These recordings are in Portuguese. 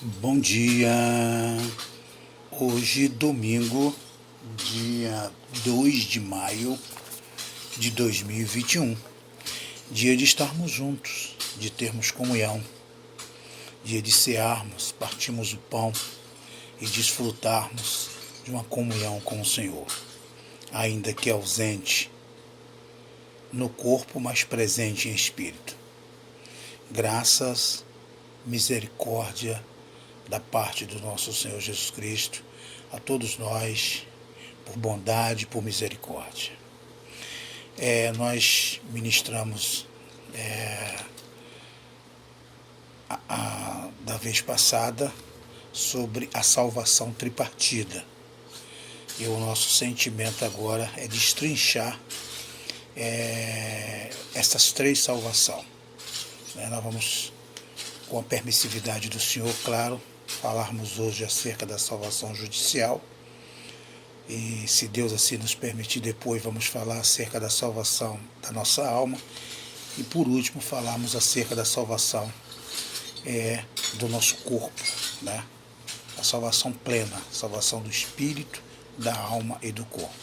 Bom dia! Hoje, domingo, dia 2 de maio de 2021, dia de estarmos juntos, de termos comunhão, dia de cearmos, partirmos o pão e desfrutarmos de uma comunhão com o Senhor, ainda que ausente no corpo, mas presente em espírito. Graças, misericórdia da parte do nosso Senhor Jesus Cristo a todos nós, por bondade, por misericórdia. Nós ministramos da vez passada sobre a salvação tripartida. E o nosso sentimento agora é destrinchar essas três salvações. Nós vamos, com a permissividade do Senhor, claro, falarmos hoje acerca da salvação judicial. E se Deus assim nos permitir, depois vamos falar acerca da salvação da nossa alma. E por último, falarmos acerca da salvação do nosso corpo, né? A salvação plena, a salvação do espírito, da alma e do corpo.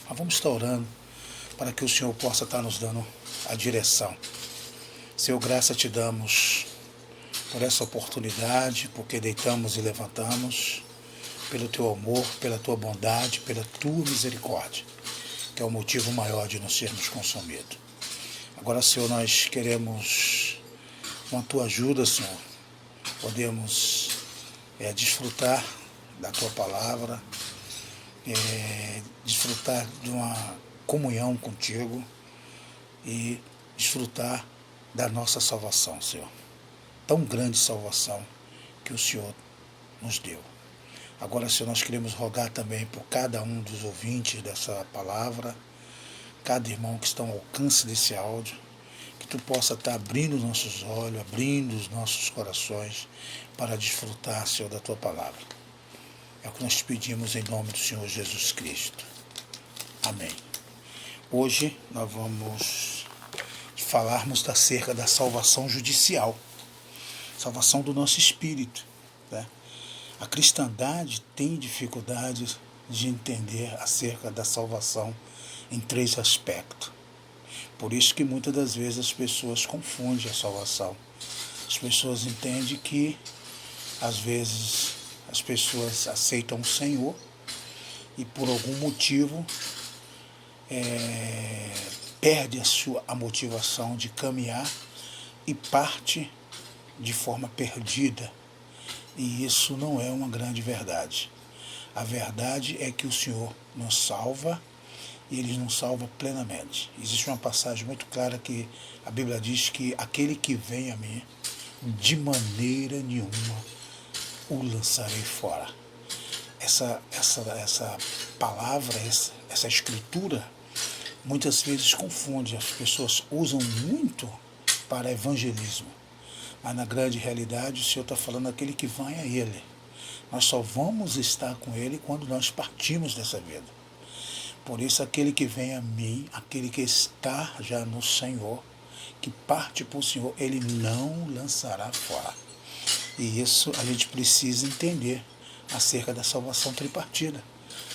Mas vamos estar orando para que o Senhor possa estar nos dando a direção. Senhor, graça te damos por essa oportunidade, porque deitamos e levantamos, pelo teu amor, pela tua bondade, pela tua misericórdia, que é o motivo maior de não sermos consumidos. Agora, Senhor, nós queremos, com a tua ajuda, Senhor, podemos desfrutar da tua palavra, desfrutar de uma comunhão contigo e desfrutar da nossa salvação, Senhor. Tão grande salvação que o Senhor nos deu. Agora, Senhor, nós queremos rogar também por cada um dos ouvintes dessa palavra, cada irmão que está ao alcance desse áudio, que tu possa estar abrindo nossos olhos, abrindo os nossos corações para desfrutar, Senhor, da tua palavra. É o que nós te pedimos em nome do Senhor Jesus Cristo. Amém. Hoje nós vamos falarmos acerca da salvação judicial, salvação do nosso espírito, né? A cristandade tem dificuldades de entender acerca da salvação em três aspectos. Por isso que muitas das vezes as pessoas confundem a salvação. As pessoas entendem que, às vezes, as pessoas aceitam o Senhor e por algum motivo perde a motivação de caminhar e parte de forma perdida. E isso não é uma grande verdade. A verdade é que o Senhor nos salva e Ele nos salva plenamente. Existe uma passagem muito clara que a Bíblia diz que aquele que vem a mim, de maneira nenhuma o lançarei fora. Essa palavra, essa escritura, muitas vezes confunde. As pessoas usam muito para evangelismo. Mas na grande realidade o Senhor está falando aquele que vai a Ele. Nós só vamos estar com Ele quando nós partimos dessa vida. Por isso aquele que vem a mim, aquele que está já no Senhor, que parte para o Senhor, Ele não lançará fora. E isso a gente precisa entender acerca da salvação tripartida.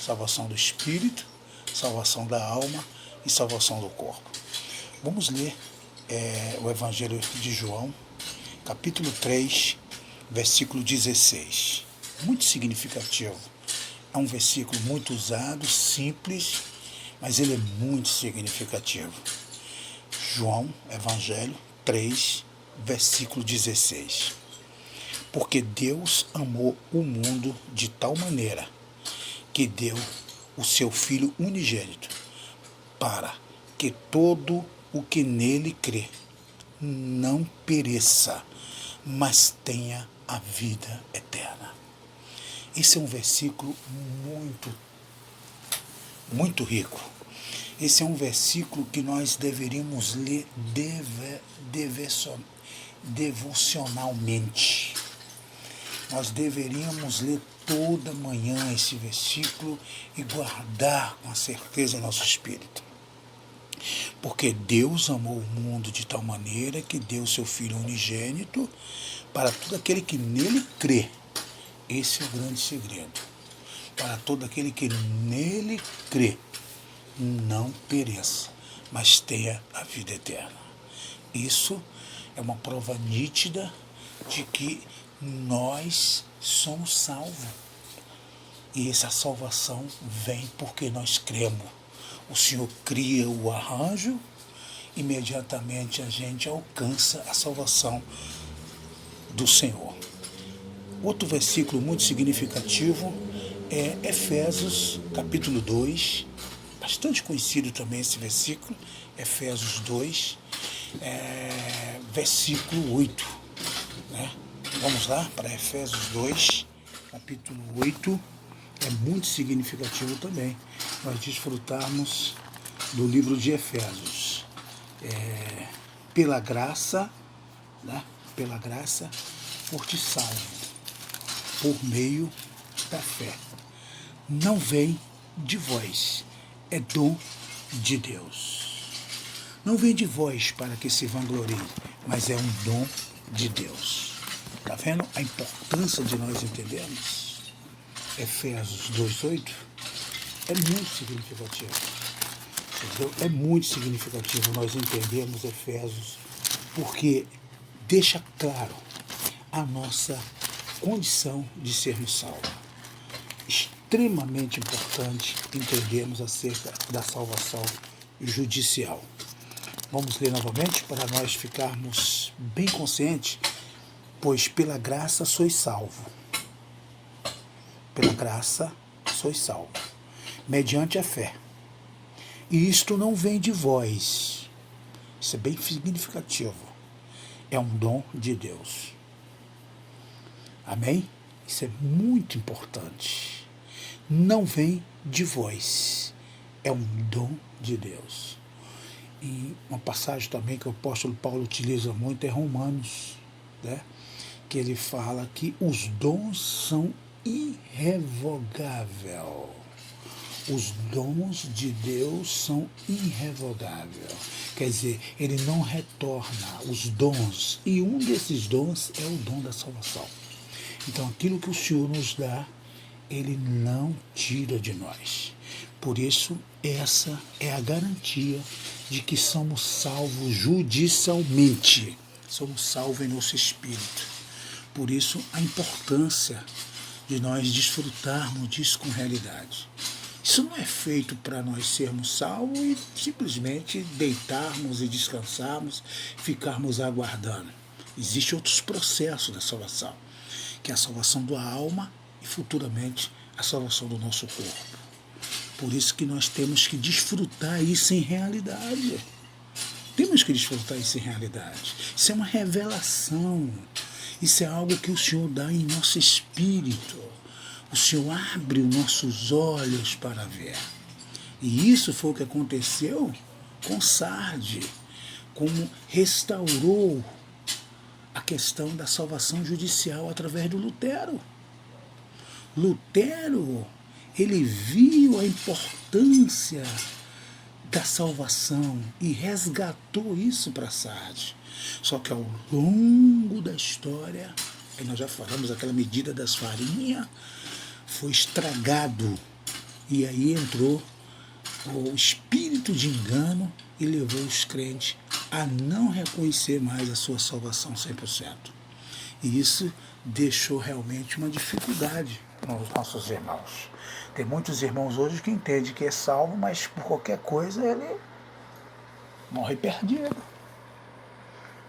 Salvação do Espírito, salvação da alma e salvação do corpo. Vamos ler o Evangelho de João, capítulo 3, versículo 16. Muito significativo. É um versículo muito usado, simples, mas ele é muito significativo. João, Evangelho 3, versículo 16. Porque Deus amou o mundo de tal maneira que deu o seu Filho unigênito, para que todo o que nele crê não pereça, mas tenha a vida eterna. Esse é um versículo muito rico. Esse é um versículo que nós deveríamos ler devocionalmente. Nós deveríamos ler toda manhã esse versículo e guardar com certeza em nosso espírito. Porque Deus amou o mundo de tal maneira que deu seu Filho unigênito para todo aquele que nele crê. Esse é o grande segredo. Para todo aquele que nele crê, não pereça, mas tenha a vida eterna. Isso é uma prova nítida de que nós somos salvos. E essa salvação vem porque nós cremos. O Senhor cria o arranjo, imediatamente a gente alcança a salvação do Senhor. Outro versículo muito significativo é Efésios capítulo 2, bastante conhecido também esse versículo, Efésios 2, versículo 8. Né? Vamos lá para Efésios 2, capítulo 8, é muito significativo também, nós desfrutarmos do livro de Efésios. Pela graça, né? Pela graça, por ti salvo, por meio da fé. Não vem de vós, é dom de Deus. Não vem de vós para que se vanglorie, mas é um dom de Deus. Está vendo a importância de nós entendermos? Efésios 2,8 é muito significativo. Entendeu? É muito significativo nós entendermos Efésios, porque deixa claro a nossa condição de sermos salvos. Extremamente importante entendermos acerca da salvação judicial. Vamos ler novamente para nós ficarmos bem conscientes. Pois pela graça sois salvo. Pela graça sois salvo, mediante a fé. E isto não vem de vós. Isso é bem significativo. É um dom de Deus. Amém? Isso é muito importante. Não vem de vós. É um dom de Deus. E uma passagem também que o apóstolo Paulo utiliza muito é Romanos, né? Que ele fala que os dons são irrevogáveis. Os dons de Deus são irrevogáveis. Quer dizer, ele não retorna os dons. E um desses dons é o dom da salvação. Então, aquilo que o Senhor nos dá, ele não tira de nós. Por isso, essa é a garantia de que somos salvos judicialmente. Somos salvos em nosso espírito. Por isso, a importância de nós desfrutarmos disso com realidade. Isso não é feito para nós sermos salvos e simplesmente deitarmos e descansarmos, ficarmos aguardando. Existem outros processos da salvação, que é a salvação da alma e futuramente a salvação do nosso corpo. Por isso que nós temos que desfrutar isso em realidade. Temos que desfrutar isso em realidade. Isso é uma revelação. Isso é algo que o Senhor dá em nosso espírito. O Senhor abre os nossos olhos para ver. E isso foi o que aconteceu com Sardes, como restaurou a questão da salvação judicial através do Lutero. Lutero, ele viu a importância da salvação e resgatou isso para Sardes. Só que ao longo da história, aí nós já falamos aquela medida das farinhas, foi estragado. E aí entrou o espírito de engano e levou os crentes a não reconhecer mais a sua salvação 100%. E isso deixou realmente uma dificuldade nos nossos irmãos. Tem muitos irmãos hoje que entendem que é salvo, mas por qualquer coisa ele morre perdido.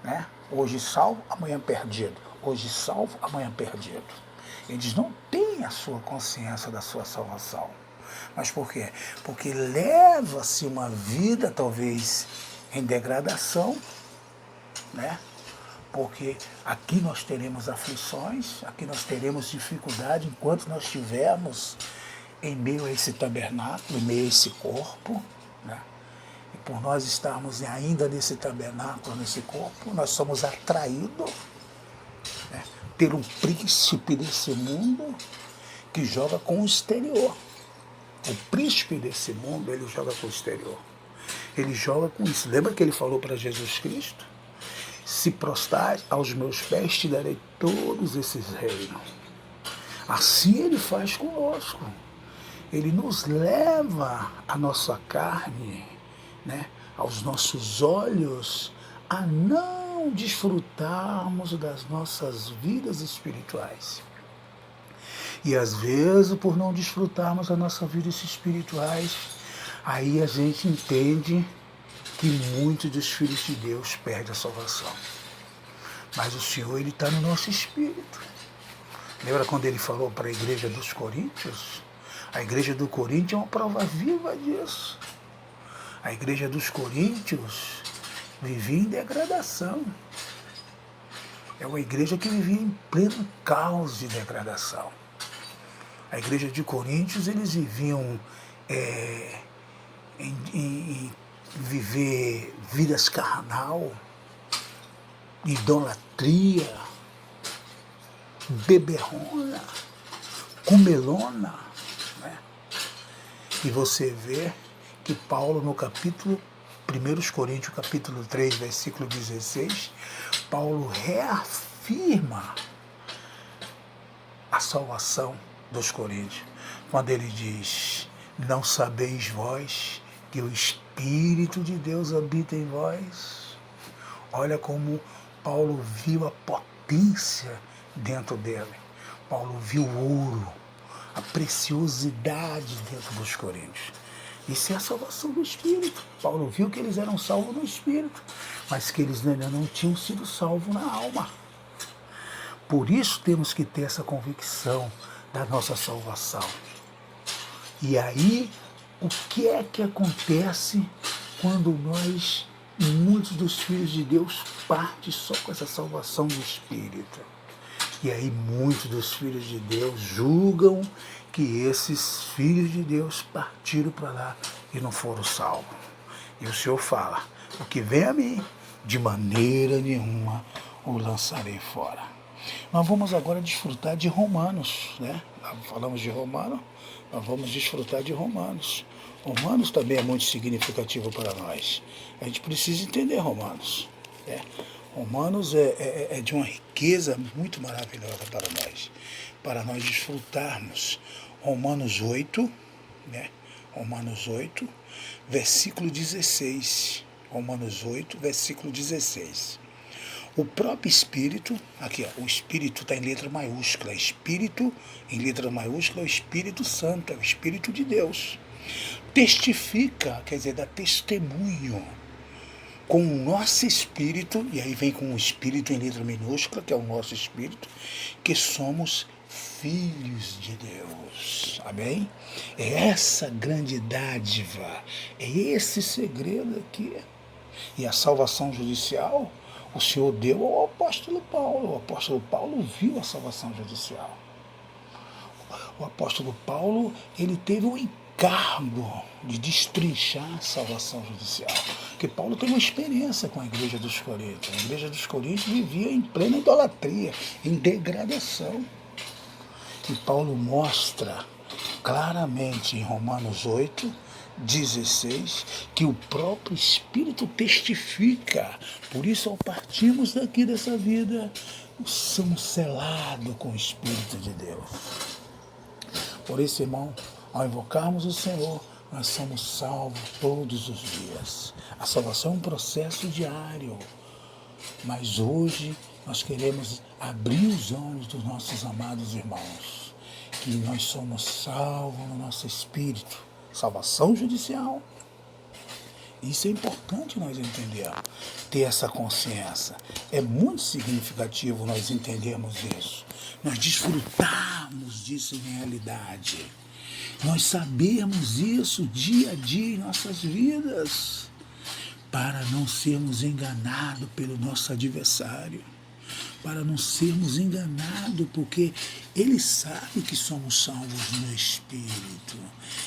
Né? Hoje salvo, amanhã perdido. Hoje salvo, amanhã perdido. Eles não têm a sua consciência da sua salvação. Mas por quê? Porque leva-se uma vida, talvez, em degradação, né? Porque aqui nós teremos aflições, aqui nós teremos dificuldade enquanto nós estivermos em meio a esse tabernáculo, em meio a esse corpo, né? E por nós estarmos ainda nesse tabernáculo, nesse corpo, nós somos atraídos, né, pelo príncipe desse mundo que joga com o exterior. O príncipe desse mundo, ele joga com o exterior. Ele joga com isso. Lembra que ele falou para Jesus Cristo? Se prostrares aos meus pés, te darei todos esses reinos. Assim Ele faz conosco. Ele nos leva à nossa carne, né, aos nossos olhos, a não desfrutarmos das nossas vidas espirituais. E às vezes, por não desfrutarmos das nossas vidas espirituais, aí a gente entende que muitos dos filhos de Deus perdem a salvação. Mas o Senhor, Ele está no nosso espírito. Lembra quando Ele falou para a igreja dos Coríntios? A igreja do Coríntios é uma prova viva disso. A igreja dos Coríntios vivia em degradação. É uma igreja que vivia em pleno caos de degradação. A igreja de Coríntios, eles viviam em viver vidas carnal, idolatria, beberrona, comelona. Né? E você vê que Paulo, no capítulo 1 Coríntios, capítulo 3, versículo 16, Paulo reafirma a salvação dos coríntios, quando ele diz: não sabeis vós que o Espírito de Deus habita em vós? Olha como Paulo viu a potência dentro dele. Paulo viu o ouro, a preciosidade dentro dos coríntios. Isso é a salvação do Espírito. Paulo viu que eles eram salvos no Espírito, mas que eles ainda não tinham sido salvos na alma. Por isso temos que ter essa convicção da nossa salvação. E aí, o que é que acontece quando muitos dos filhos de Deus, partem só com essa salvação do Espírito? E aí muitos dos filhos de Deus julgam que esses filhos de Deus partiram para lá e não foram salvos. E o Senhor fala: o que vem a mim, de maneira nenhuma o lançarei fora. Nós vamos agora desfrutar de Romanos, né? Falamos de Romanos, nós vamos desfrutar de Romanos. Romanos também é muito significativo para nós. A gente precisa entender Romanos. Né? Romanos é de uma riqueza muito maravilhosa para nós desfrutarmos. Romanos 8, né? Romanos 8, versículo 16. Romanos 8, versículo 16. O próprio Espírito, aqui ó, o Espírito está em letra maiúscula, Espírito em letra maiúscula é o Espírito Santo, é o Espírito de Deus. Testifica, quer dizer, dá testemunho com o nosso espírito, e aí vem com o Espírito em letra minúscula, que é o nosso espírito, que somos filhos de Deus. Amém? É essa grande dádiva, é esse segredo aqui. E a salvação judicial, o Senhor deu ao apóstolo Paulo. O apóstolo Paulo viu a salvação judicial. O apóstolo Paulo, ele teve um encargo de destrinchar a salvação judicial. Porque Paulo tem uma experiência com a igreja dos Coríntios. A igreja dos Coríntios vivia em plena idolatria, em degradação. E Paulo mostra claramente em Romanos 8, 16, que o próprio Espírito testifica. Por isso, ao partirmos daqui dessa vida, somos selados com o Espírito de Deus. Por isso, irmão, ao invocarmos o Senhor, nós somos salvos todos os dias. A salvação é um processo diário. Mas hoje nós queremos abrir os olhos dos nossos amados irmãos, que nós somos salvos no nosso espírito. Salvação judicial. Isso é importante nós entendermos, ter essa consciência. É muito significativo nós entendermos isso. Nós desfrutarmos disso em realidade. Nós sabermos isso dia a dia em nossas vidas, para não sermos enganados pelo nosso adversário, para não sermos enganados, porque ele sabe que somos salvos no Espírito.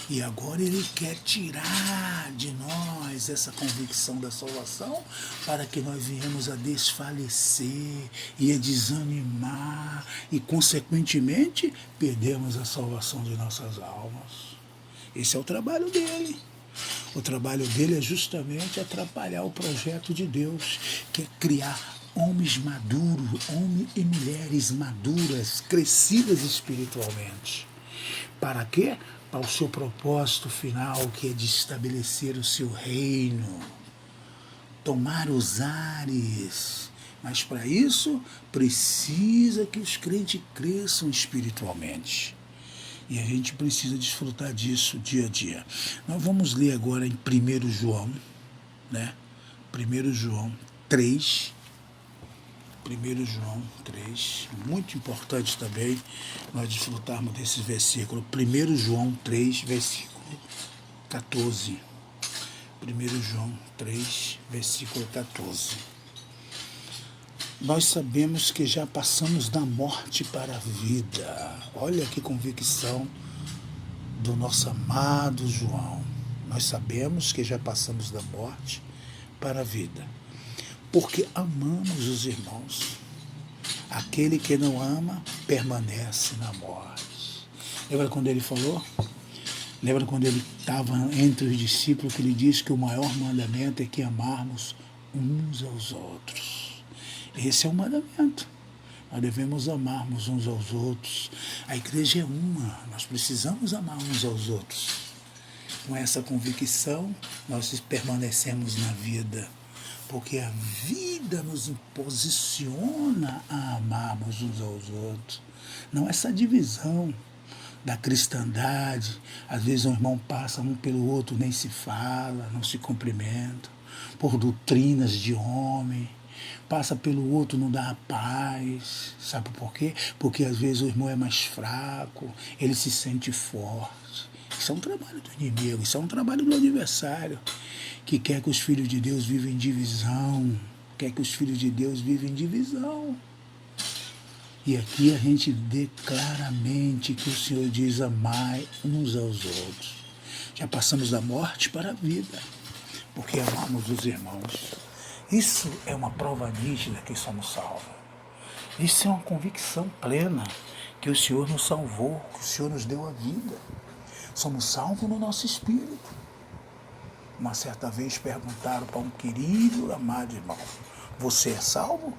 E agora ele quer tirar de nós essa convicção da salvação, para que nós venhamos a desfalecer e a desanimar e, consequentemente, perdemos a salvação de nossas almas. Esse é o trabalho dele. O trabalho dele é justamente atrapalhar o projeto de Deus, que é criar homens maduros, homens e mulheres maduras, crescidas espiritualmente. Para quê? Para o seu propósito final, que é de estabelecer o seu reino, tomar os ares. Mas para isso, precisa que os crentes cresçam espiritualmente. E a gente precisa desfrutar disso dia a dia. Nós vamos ler agora em 1 João, né? 1 João 3. 1 João 3, muito importante também nós desfrutarmos desses versículos. 1 João 3, versículo 14. 1 João 3, versículo 14. Nós sabemos que já passamos da morte para a vida. Olha que convicção do nosso amado João. Nós sabemos que já passamos da morte para a vida, porque amamos os irmãos. Aquele que não ama permanece na morte. Lembra quando ele falou? Lembra quando ele estava entre os discípulos, que ele disse que o maior mandamento é que amarmos uns aos outros. Esse é o mandamento. Nós devemos amarmos uns aos outros. A igreja é uma, nós precisamos amar uns aos outros. Com essa convicção, nós permanecemos na vida, porque a vida nos imposiciona a amarmos uns aos outros. Não essa divisão da cristandade. Às vezes um irmão passa um pelo outro, nem se fala, não se cumprimenta, por doutrinas de homem. Passa pelo outro, não dá a paz. Sabe por quê? Porque às vezes o irmão é mais fraco, ele se sente forte. Isso é um trabalho do inimigo, isso é um trabalho do adversário, que quer que os filhos de Deus vivem em divisão, quer que os filhos de Deus vivem em divisão. E aqui a gente vê claramente que o Senhor diz: amai uns aos outros. Já passamos da morte para a vida, porque amamos os irmãos. Isso é uma prova nítida que somos salvos. Isso é uma convicção plena que o Senhor nos salvou, que o Senhor nos deu a vida. Somos salvos no nosso espírito. Uma certa vez perguntaram para um querido, amado irmão: você é salvo?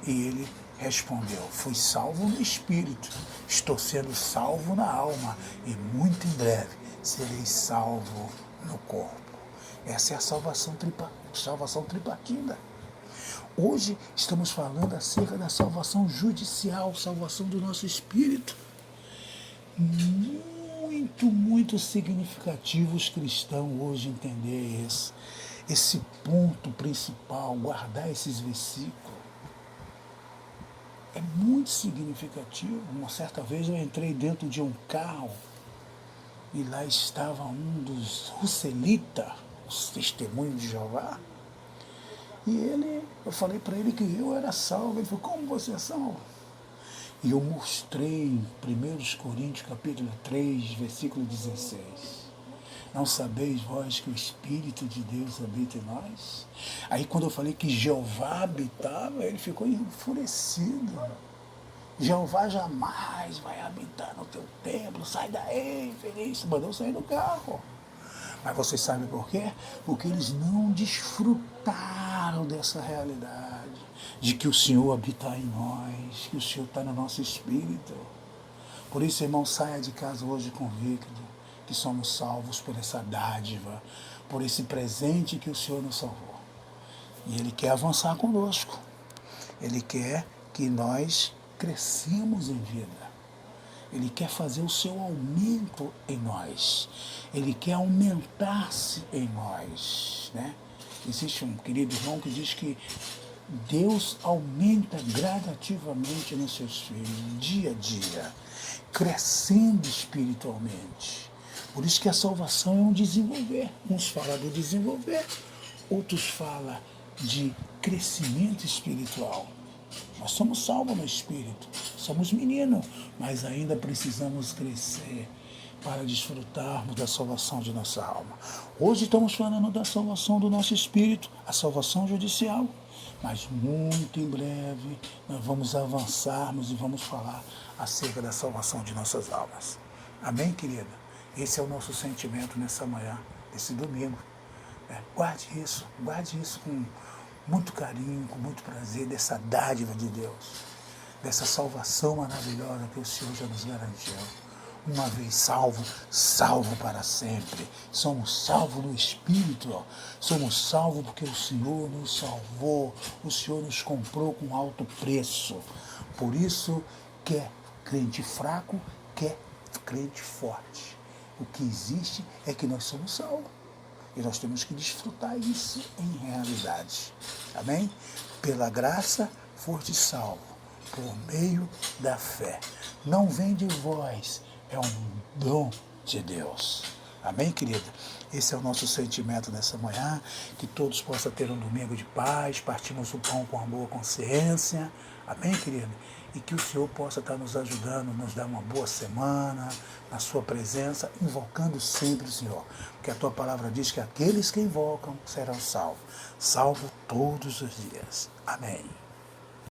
E ele respondeu: fui salvo no espírito, estou sendo salvo na alma e muito em breve serei salvo no corpo. Essa é a salvação tripartida. Hoje estamos falando acerca da salvação judicial, salvação do nosso espírito. Muito significativo os cristãos hoje entender esse ponto principal, guardar esses versículos. É muito significativo. Uma certa vez eu entrei dentro de um carro e lá estava um dos russelitas, os testemunhos de Jeová. E eu falei para ele que eu era salvo. Ele falou: como você é salvo? E eu mostrei em 1 Coríntios capítulo 3, versículo 16. Não sabeis vós que o Espírito de Deus habita em nós? Aí quando eu falei que Jeová habitava, ele ficou enfurecido. Jeová jamais vai habitar no teu templo, sai daí, infeliz. Mandou eu sair do carro. Mas vocês sabem por quê? Porque eles não desfrutaram dessa realidade, de que o Senhor habita em nós, que o Senhor está no nosso espírito. Por isso, irmão, saia de casa hoje convicto que somos salvos por essa dádiva, por esse presente que o Senhor nos salvou. E Ele quer avançar conosco. Ele quer que nós cresçamos em vida. Ele quer fazer o seu aumento em nós. Ele quer aumentar-se em nós, né? Existe um querido irmão que diz que Deus aumenta gradativamente nos seus filhos, dia a dia, crescendo espiritualmente. Por isso que a salvação é um desenvolver. Uns falam do desenvolver, outros falam de crescimento espiritual. Nós somos salvos no espírito, somos meninos, mas ainda precisamos crescer para desfrutarmos da salvação de nossa alma. Hoje estamos falando da salvação do nosso espírito, a salvação judicial, mas muito em breve nós vamos avançarmos e vamos falar acerca da salvação de nossas almas. Amém, querida? Esse é o nosso sentimento nessa manhã, nesse domingo. Guarde isso com muito carinho, com muito prazer dessa dádiva de Deus, dessa salvação maravilhosa que o Senhor já nos garantiu. Uma vez salvo, salvo para sempre. Somos salvos no Espírito, ó. Somos salvos porque o Senhor nos salvou, o Senhor nos comprou com alto preço. Por isso, quer crente fraco, quer crente forte. O que existe é que nós somos salvos. E nós temos que desfrutar isso em realidade. Amém? Pela graça, foste salvo, por meio da fé. Não vem de vós, é um dom de Deus. Amém, querida? Esse é o nosso sentimento nessa manhã, que todos possam ter um domingo de paz, partimos o pão com uma boa consciência. Amém, querida? E que o Senhor possa estar nos ajudando, nos dar uma boa semana, na sua presença, invocando sempre o Senhor. Porque a tua palavra diz que aqueles que invocam serão salvos. Salvo todos os dias. Amém.